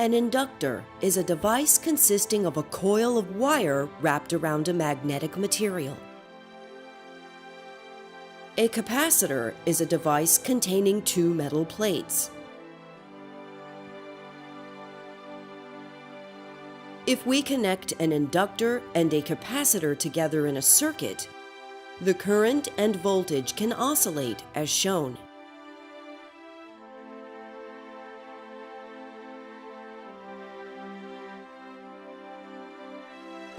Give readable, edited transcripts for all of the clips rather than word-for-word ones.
An inductor is a device consisting of a coil of wire wrapped around a magnetic material. A capacitor is a device containing two metal plates. If we connect an inductor and a capacitor together in a circuit, the current and voltage can oscillate as shown.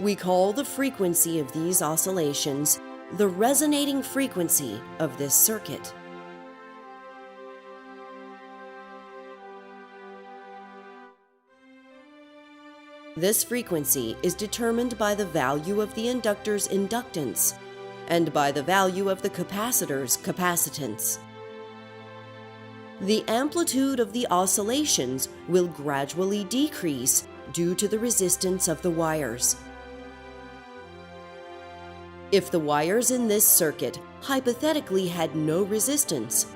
We call the frequency of these oscillations the resonating frequency of this circuit. This frequency is determined by the value of the inductor's inductance and by the value of the capacitor's capacitance. The amplitude of the oscillations will gradually decrease due to the resistance of the wires. If the wires in this circuit hypothetically had no resistance,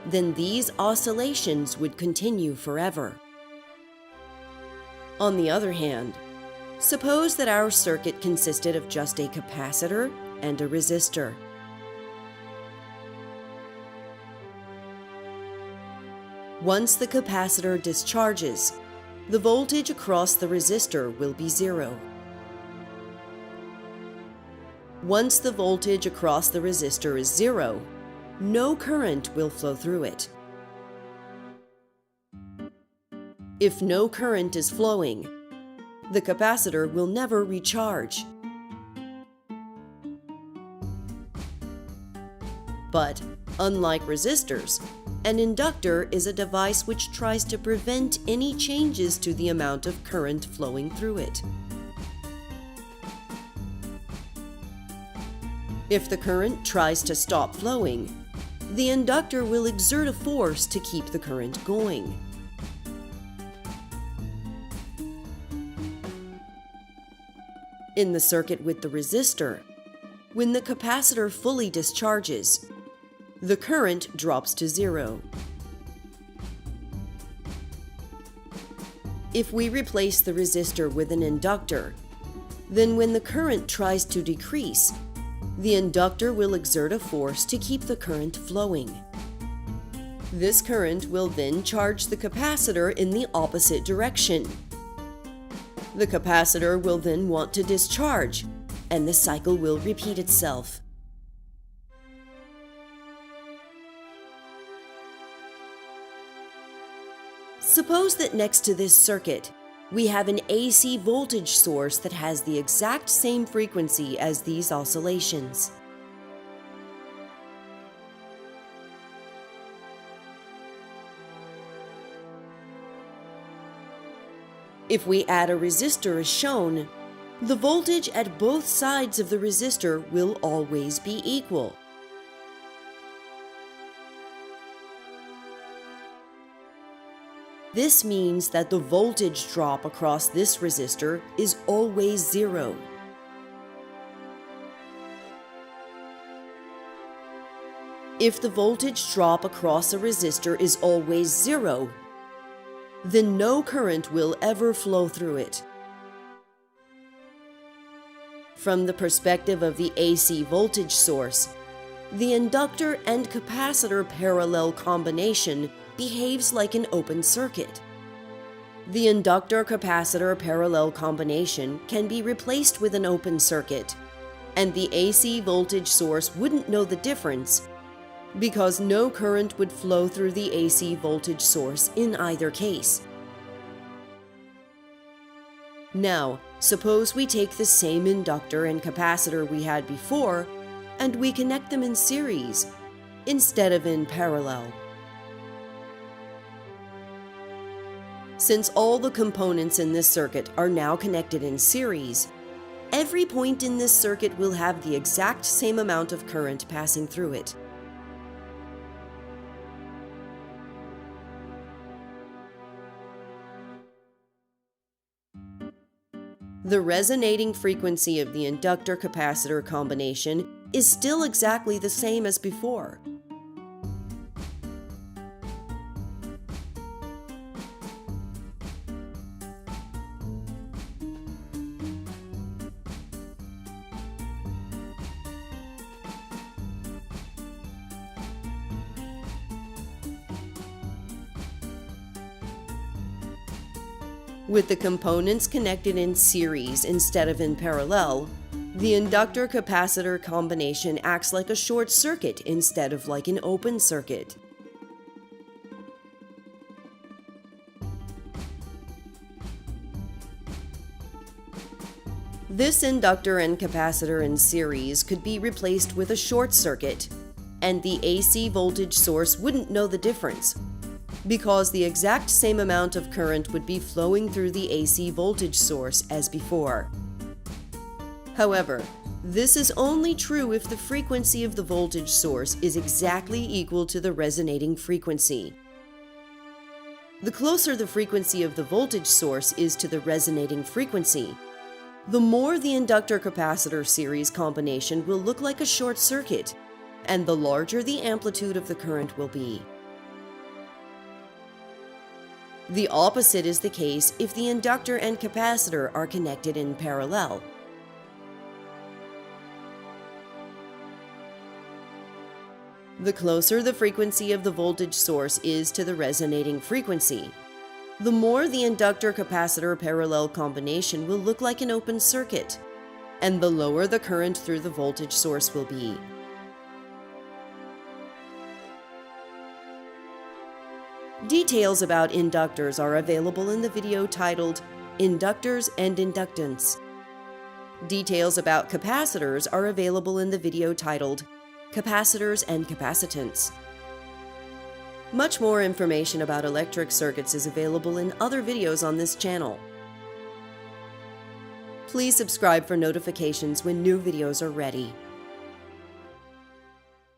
then these oscillations would continue forever. On the other hand, suppose that our circuit consisted of just a capacitor and a resistor. Once the capacitor discharges, the voltage across the resistor will be zero. Once the voltage across the resistor is zero, no current will flow through it. If no current is flowing, the capacitor will never recharge. But, unlike resistors, an inductor is a device which tries to prevent any changes to the amount of current flowing through it. If the current tries to stop flowing, the inductor will exert a force to keep the current going. In the circuit with the resistor, when the capacitor fully discharges, the current drops to zero. If we replace the resistor with an inductor, then when the current tries to decrease, the inductor will exert a force to keep the current flowing. This current will then charge the capacitor in the opposite direction. The capacitor will then want to discharge, and the cycle will repeat itself. Suppose that next to this circuit, we have an AC voltage source that has the exact same frequency as these oscillations. If we add a resistor as shown, the voltage at both sides of the resistor will always be equal. This means that the voltage drop across this resistor is always zero. If the voltage drop across a resistor is always zero, then no current will ever flow through it. From the perspective of the AC voltage source, the inductor and capacitor parallel combination behaves like an open circuit. The inductor-capacitor parallel combination can be replaced with an open circuit, and the AC voltage source wouldn't know the difference because no current would flow through the AC voltage source in either case. Now, suppose we take the same inductor and capacitor we had before, and we connect them in series instead of in parallel. Since all the components in this circuit are now connected in series, every point in this circuit will have the exact same amount of current passing through it. The resonating frequency of the inductor-capacitor combination is still exactly the same as before. With the components connected in series instead of in parallel, the inductor-capacitor combination acts like a short circuit instead of like an open circuit. This inductor and capacitor in series could be replaced with a short circuit, and the AC voltage source wouldn't know the difference, because the exact same amount of current would be flowing through the AC voltage source as before. However, this is only true if the frequency of the voltage source is exactly equal to the resonating frequency. The closer the frequency of the voltage source is to the resonating frequency, the more the inductor-capacitor series combination will look like a short circuit, and the larger the amplitude of the current will be. The opposite is the case if the inductor and capacitor are connected in parallel. The closer the frequency of the voltage source is to the resonating frequency, the more the inductor-capacitor parallel combination will look like an open circuit, and the lower the current through the voltage source will be. Details about inductors are available in the video titled Inductors and Inductance. Details about capacitors are available in the video titled Capacitors and Capacitance. Much more information about electric circuits is available in other videos on this channel. Please subscribe for notifications when new videos are ready.